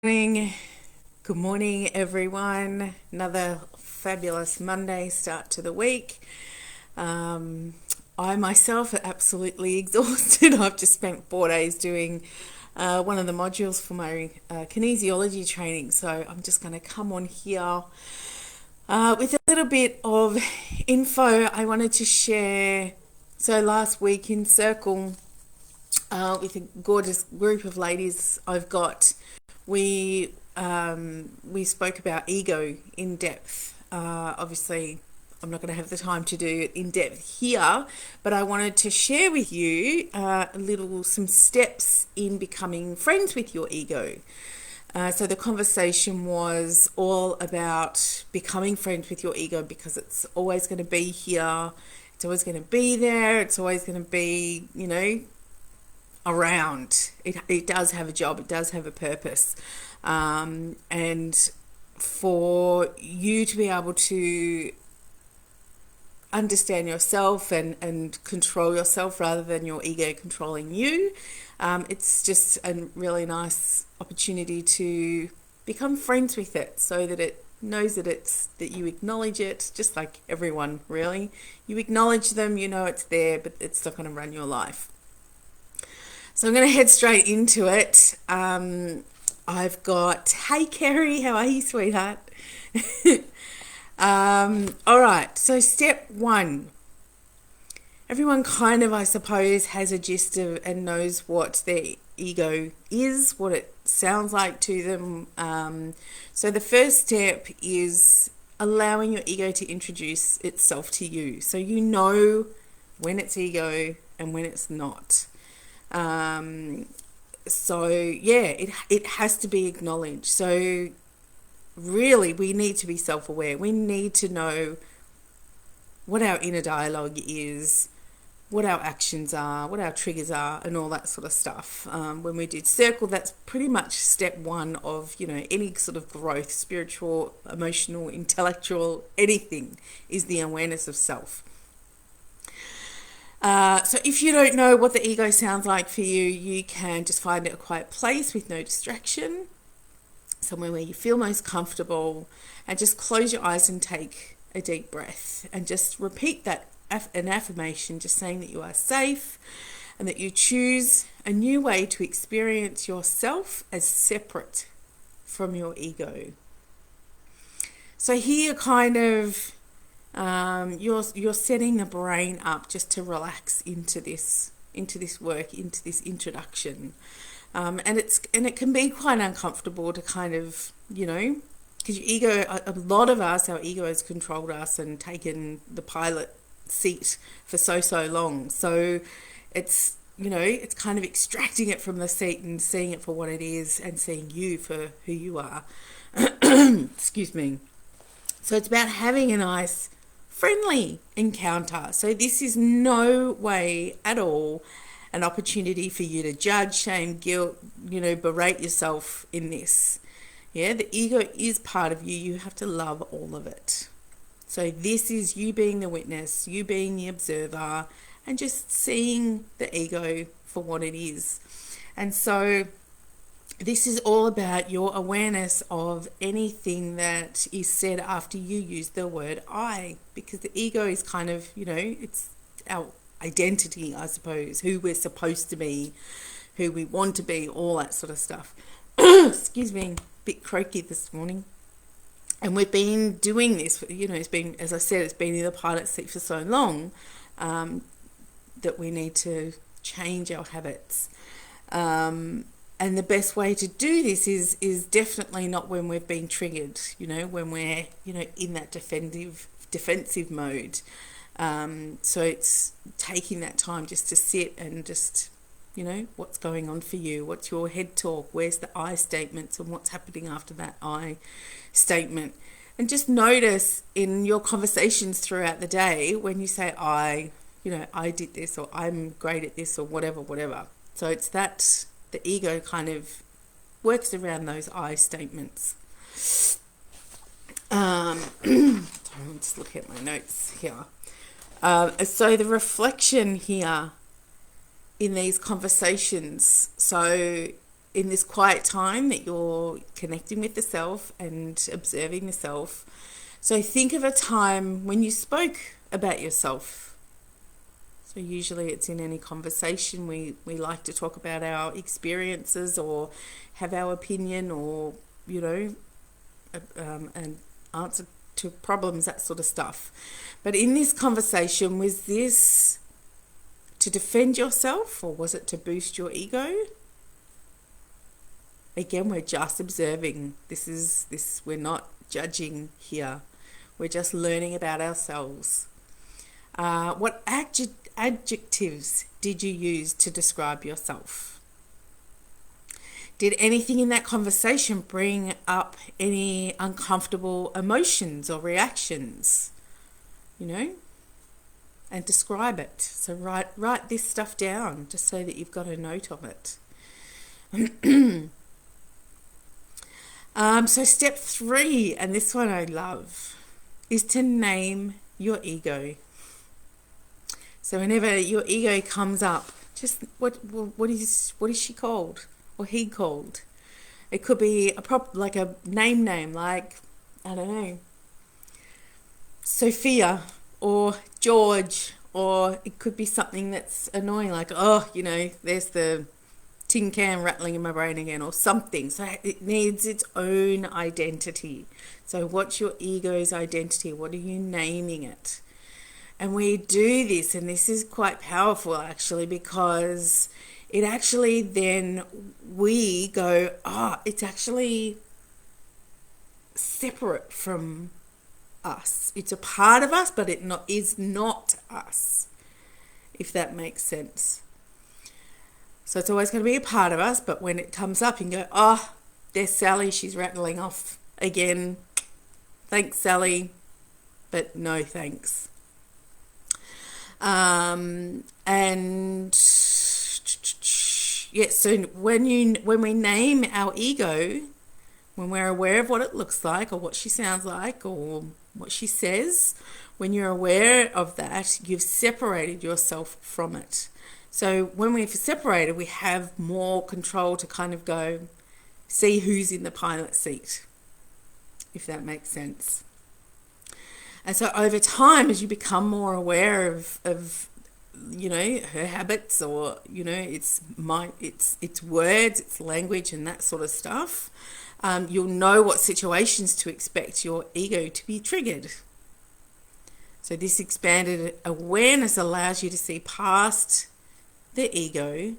Morning. Good morning, everyone. Another fabulous Monday start to the week. I myself are absolutely exhausted. I've just spent 4 days doing one of the modules for my kinesiology training, so I'm just going to come on here with a little bit of info I wanted to share. So last week in Circle, with a gorgeous group of ladies I've got, we spoke about ego in depth. Obviously, I'm not going to have the time to do it in depth here, but I wanted to share with you some steps in becoming friends with your ego. So the conversation was all about becoming friends with your ego, because it's always going to be here, it's always going to be there, it's always going to be, around. It does have a job, it does have a purpose, and for you to be able to understand yourself and control yourself rather than your ego controlling you, it's just a really nice opportunity to become friends with it, so that it knows that you acknowledge it, just like everyone, really. You acknowledge them, you know it's there, but it's not going to run your life. So I'm going to head straight into it. I've got, hey Kerry, how are you, sweetheart? All right, so step one. Everyone kind of, I suppose, has a gist of and knows what their ego is, what it sounds like to them. So the first step is allowing your ego to introduce itself to you. So you know when it's ego and when it's not. It has to be acknowledged. So really, we need to be self-aware. We need to know what our inner dialogue is, what our actions are, what our triggers are, and all that sort of stuff. When we did Circle, that's pretty much step one of, any sort of growth, spiritual, emotional, intellectual, anything, is the awareness of self. So if you don't know what the ego sounds like for you, you can just find a quiet place with no distraction, somewhere where you feel most comfortable, and just close your eyes and take a deep breath and just repeat that an affirmation, just saying that you are safe and that you choose a new way to experience yourself as separate from your ego. So here kind of you're setting the brain up just to relax into this work, into this introduction, and it can be quite uncomfortable to kind of, because your ego, a lot of us, our ego has controlled us and taken the pilot seat for so long. So it's it's kind of extracting it from the seat and seeing it for what it is, and seeing you for who you are. Excuse me. So it's about having a nice friendly encounter. So this is no way at all an opportunity for you to judge, shame, guilt, berate yourself in this. Yeah, the ego is part of you. You have to love all of it. So this is you being the witness, you being the observer, and just seeing the ego for what it is. And so this is all about your awareness of anything that is said after you use the word I, because the ego is kind of, it's our identity, I suppose, who we're supposed to be, who we want to be, all that sort of stuff. Excuse me, a bit croaky this morning. And we've been doing this, it's been, as I said, it's been in the pilot seat for so long, that we need to change our habits. And the best way to do this is definitely not when we've been triggered, when we're, in that defensive mode. So it's taking that time just to sit and just, what's going on for you? What's your head talk? Where's the I statements, and what's happening after that I statement? And just notice in your conversations throughout the day when you say I did this, or I'm great at this, or whatever. So it's that the ego kind of works around those I statements. Sorry, I'm just looking at my notes here. So the reflection here in these conversations, so in this quiet time that you're connecting with the self and observing the self. So think of a time when you spoke about yourself. So usually it's in any conversation. We like to talk about our experiences or have our opinion or, and answer to problems, that sort of stuff. But in this conversation, was this to defend yourself or was it to boost your ego? Again, we're just observing. We're not judging here. We're just learning about ourselves. What adjectives did you use to describe yourself? Did anything in that conversation bring up any uncomfortable emotions or reactions? And describe it. So write this stuff down just so that you've got a note of it. So step 3, and this one I love, is to name your ego. So whenever your ego comes up, just what is she called or he called? It could be like a name, like, I don't know, Sophia or George, or it could be something that's annoying, like, there's the tin can rattling in my brain again, or something. So it needs its own identity. So what's your ego's identity? What are you naming it? And we do this, and this is quite powerful actually, because it actually then we go, it's actually separate from us. It's a part of us, but it is not us, if that makes sense. So it's always going to be a part of us, but when it comes up, you can go, there's Sally, she's rattling off again. Thanks, Sally, but no thanks. So when we name our ego, when we're aware of what it looks like or what she sounds like or what she says, when you're aware of that, you've separated yourself from it. So when we've separated, we have more control to kind of go see who's in the pilot seat, if that makes sense. And so over time, as you become more aware of her habits, or its words, its language, and that sort of stuff, you'll know what situations to expect your ego to be triggered. So this expanded awareness allows you to see past the ego,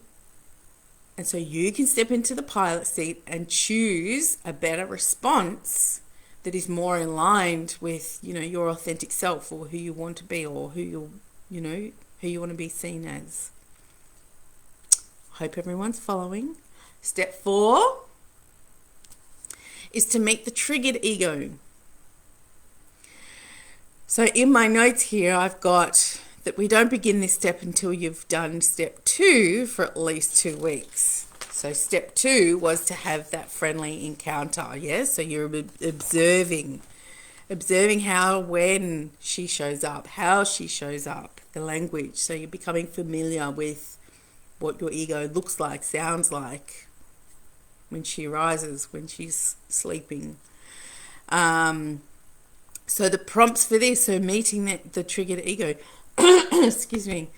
and so you can step into the pilot seat and choose a better response that is more aligned with your authentic self, or who you want to be, or who you want to be seen as. Hope everyone's following. Step 4 is to meet the triggered ego. So in my notes here, I've got that we don't begin this step until you've done step 2 for at least 2 weeks. So step 2 was to have that friendly encounter, yes? So you're observing how, when she shows up, how she shows up, the language. So you're becoming familiar with what your ego looks like, sounds like, when she rises, when she's sleeping. So the prompts for this, so meeting the triggered ego, excuse me,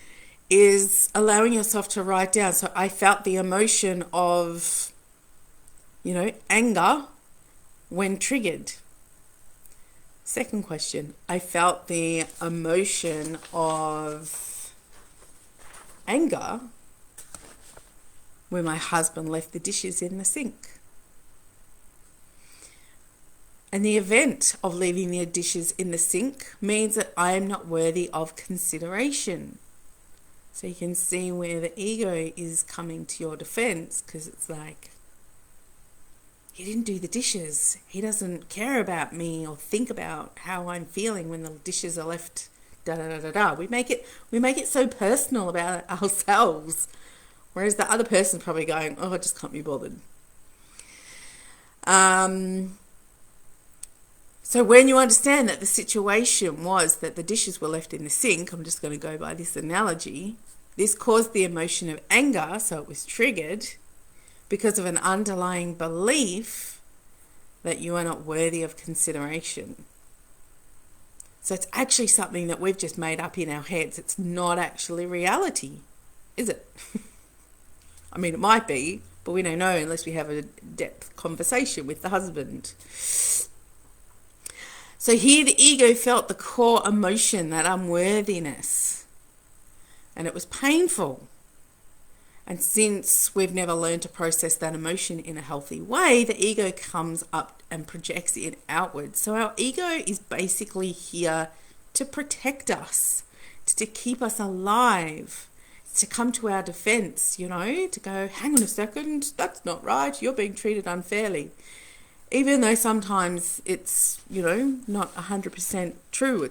is allowing yourself to write down. So I felt the emotion of, anger when triggered. Second question, I felt the emotion of anger when my husband left the dishes in the sink. And the event of leaving the dishes in the sink means that I am not worthy of consideration. So you can see where the ego is coming to your defense, because it's like, he didn't do the dishes. He doesn't care about me or think about how I'm feeling when the dishes are left. Da da da da da. We make it so personal about ourselves, whereas the other person's probably going, I just can't be bothered. So when you understand that the situation was that the dishes were left in the sink, I'm just going to go by this analogy, this caused the emotion of anger, so it was triggered. because of an underlying belief that you are not worthy of consideration. So it's actually something that we've just made up in our heads. It's not actually reality, is it? I mean, it might be, but we don't know unless we have a depth conversation with the husband. So here the ego felt the core emotion, that unworthiness, and it was painful. And since we've never learned to process that emotion in a healthy way, the ego comes up and projects it outwards. So our ego is basically here to protect us, to keep us alive, to come to our defense, you know, to go, hang on a second, that's not right, you're being treated unfairly. Even though sometimes it's, you know, not 100% true.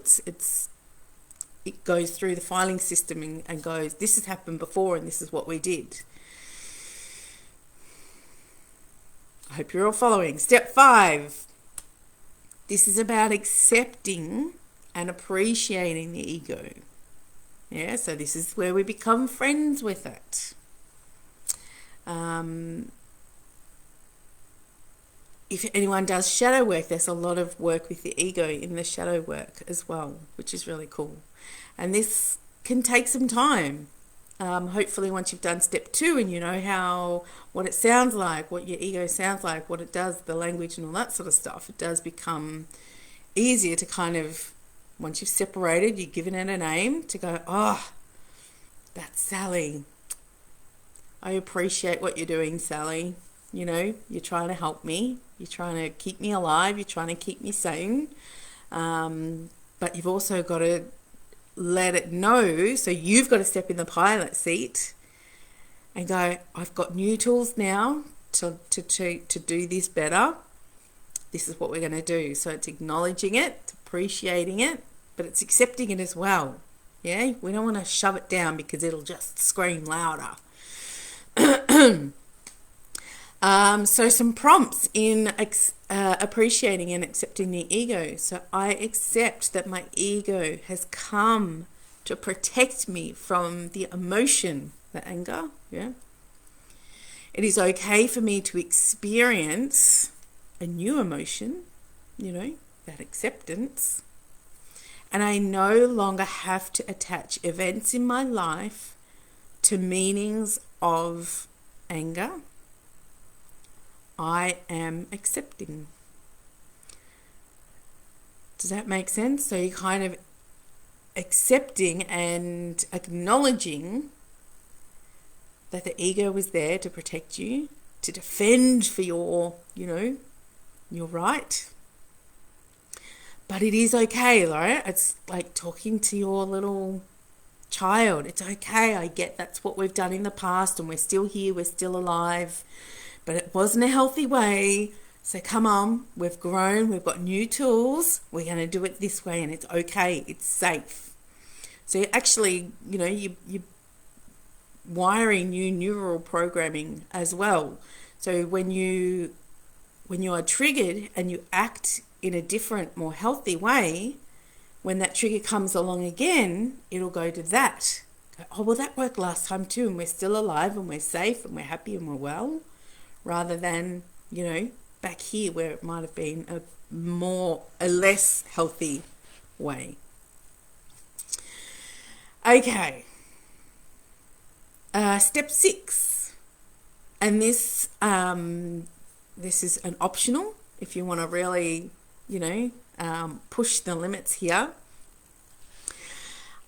It goes through the filing system and goes, this has happened before and this is what we did. I hope you're all following. Step 5. This is about accepting and appreciating the ego. Yeah, so this is where we become friends with it. If anyone does shadow work, there's a lot of work with the ego in the shadow work as well, which is really cool. And this can take some time. Hopefully once you've done step 2 and you know what it sounds like, what your ego sounds like, what it does, the language and all that sort of stuff, it does become easier to kind of, once you've separated, you've given it a name, to go, oh, that's Sally. I appreciate what you're doing, Sally. You know, you're trying to help me. You're trying to keep me alive. You're trying to keep me sane. But you've also got to let it know. So you've got to step in the pilot seat and go, I've got new tools now to do this better. This is what we're going to do. So it's acknowledging it, it's appreciating it, but it's accepting it as well. Yeah, we don't want to shove it down because it'll just scream louder. So some prompts in appreciating and accepting the ego. So I accept that my ego has come to protect me from the emotion, the anger. Yeah. It is okay for me to experience a new emotion, you know, that acceptance. And I no longer have to attach events in my life to meanings of anger. I am accepting. Does that make sense? So you're kind of accepting and acknowledging that the ego was there to protect you, to defend for your, you know, your right. But it is okay, right? It's like talking to your little child. It's okay. I get that's what we've done in the past and we're still here. We're still alive. But it wasn't a healthy way. So come on, we've grown, we've got new tools. We're going to do it this way and it's okay. It's safe. So you actually, you know, you're wiring new neural programming as well. So when you are triggered and you act in a different, more healthy way, when that trigger comes along again, it'll go to that. Oh, well, that worked last time too, and we're still alive and we're safe and we're happy and we're well. Rather than, you know, back here where it might have been a less healthy way. Okay. Step 6. And this is an optional if you want to really, you know, push the limits here.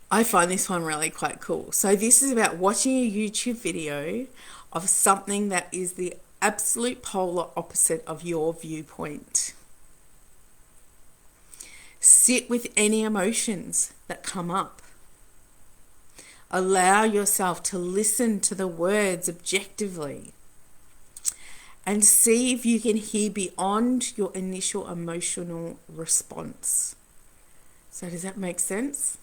I find this one really quite cool. So this is about watching a YouTube video of something that is the absolute polar opposite of your viewpoint. Sit with any emotions that come up. Allow yourself to listen to the words objectively and see if you can hear beyond your initial emotional response. So does that make sense?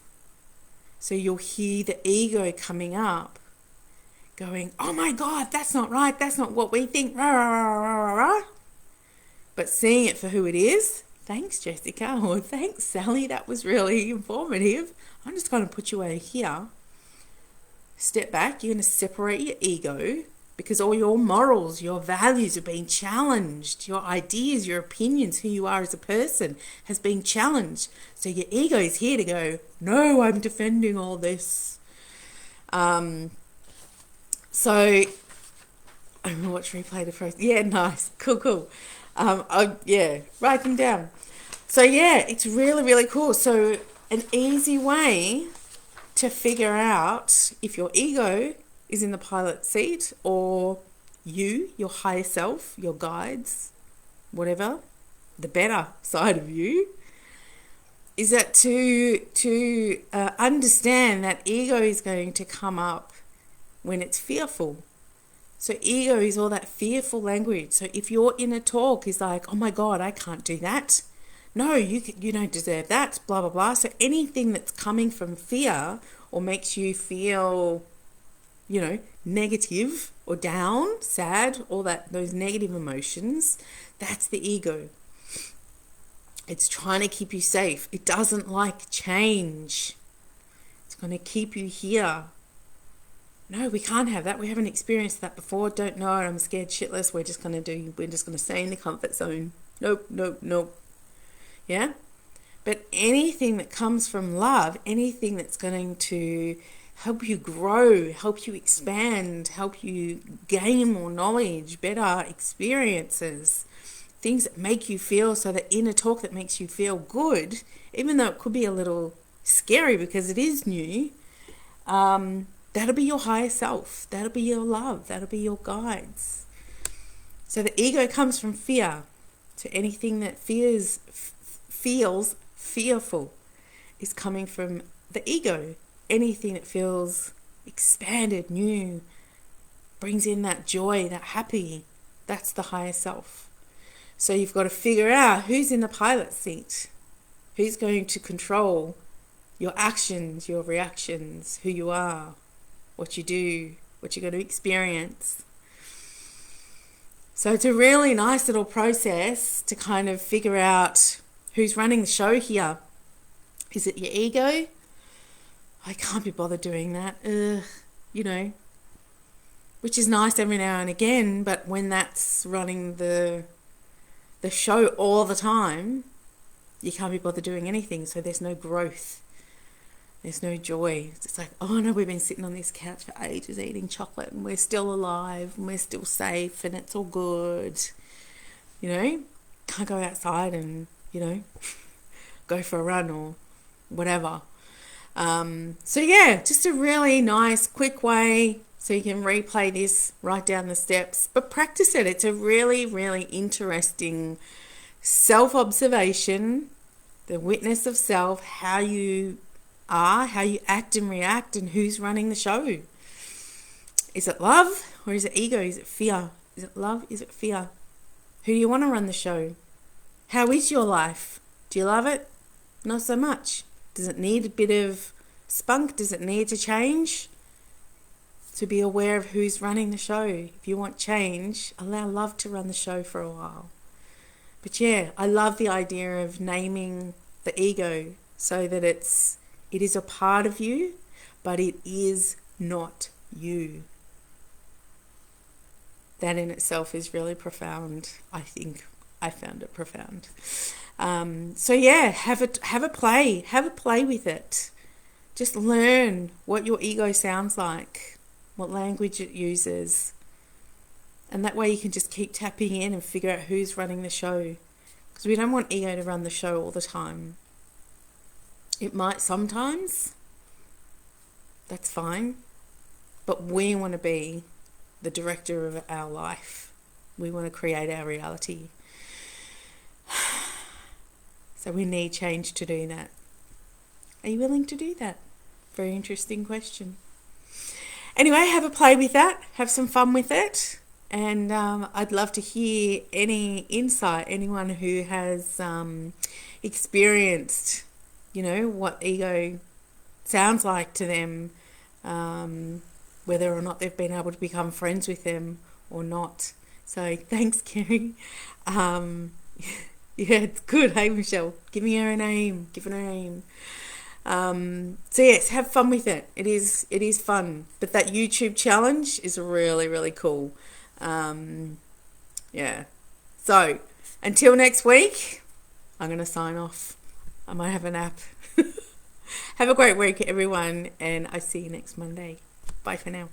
So you'll hear the ego coming up going, oh my God, that's not right. That's not what we think. Rah, rah, rah, rah, rah. But seeing it for who it is. Thanks, Jessica. Or thanks, Sally. That was really informative. I'm just going to put you over here. Step back. You're going to separate your ego because all your morals, your values are being challenged. Your ideas, your opinions, who you are as a person has been challenged. So your ego is here to go, no, I'm defending all this. So I'm going to watch replay the process. Yeah, nice. Cool. Write them down. So yeah, it's really, really cool. So an easy way to figure out if your ego is in the pilot seat, or you, your higher self, your guides, whatever, the better side of you, is that to understand that ego is going to come up when it's fearful. So ego is all that fearful language. So if your inner talk is like, oh my God, I can't do that. No, you don't deserve that, blah, blah, blah. So anything that's coming from fear or makes you feel, negative or down, sad, all those negative emotions, that's the ego. It's trying to keep you safe. It doesn't like change. It's going to keep you here. No, we can't have that. We haven't experienced that before. Don't know. I'm scared shitless. We're just going to stay in the comfort zone. Nope. Yeah? But anything that comes from love, anything that's going to help you grow, help you expand, help you gain more knowledge, better experiences, things that make you feel, so the inner talk that makes you feel good, even though it could be a little scary because it is new, that'll be your higher self. That'll be your love. That'll be your guides. So the ego comes from fear. So anything that feels fearful is coming from the ego. Anything that feels expanded, new, brings in that joy, that happy, that's the higher self. So you've got to figure out who's in the pilot seat, who's going to control your actions, your reactions, who you are, what you do, what you're going to experience. So it's a really nice little process to kind of figure out who's running the show here. Is it your ego? I can't be bothered doing that. Which is nice every now and again, but when that's running the show all the time, you can't be bothered doing anything, so there's no growth. There's no joy. It's just like, oh no, we've been sitting on this couch for ages eating chocolate and we're still alive and we're still safe and it's all good. Can't go outside and, go for a run or whatever. Just a really nice, quick way so you can replay this, write down the steps, but practice it. It's a really, really interesting self-observation, the witness of self, how you are, how you act and react, and who's running the show. Is it love or is it ego? Is it fear? Is it love? Is it fear? Who do you want to run the show? How is your life? Do you love it? Not so much. Does it need a bit of spunk? Does it need to change? To be aware of who's running the show. If you want change, allow love to run the show for a while. But yeah, I love the idea of naming the ego so that it is a part of you, but it is not you. That in itself is really profound. I think I found it profound. Have a play with it. Just learn what your ego sounds like, what language it uses, and that way you can just keep tapping in and figure out who's running the show, because we don't want ego to run the show all the time. It might sometimes, that's fine, but we want to be the director of our life. We want to create our reality. So we need change to do that. Are you willing to do that? Very interesting question. Anyway, have a play with that. Have some fun with it. And I'd love to hear any insight, anyone who has experienced, what ego sounds like to them, whether or not they've been able to become friends with them or not. So thanks, Kerry. Yeah, it's good. Hey, Michelle, give her a name. So yes, have fun with it. It is fun. But that YouTube challenge is really, really cool. Yeah. So until next week, I'm going to sign off. I might have a nap. Have a great week, everyone, and I see you next Monday. Bye for now.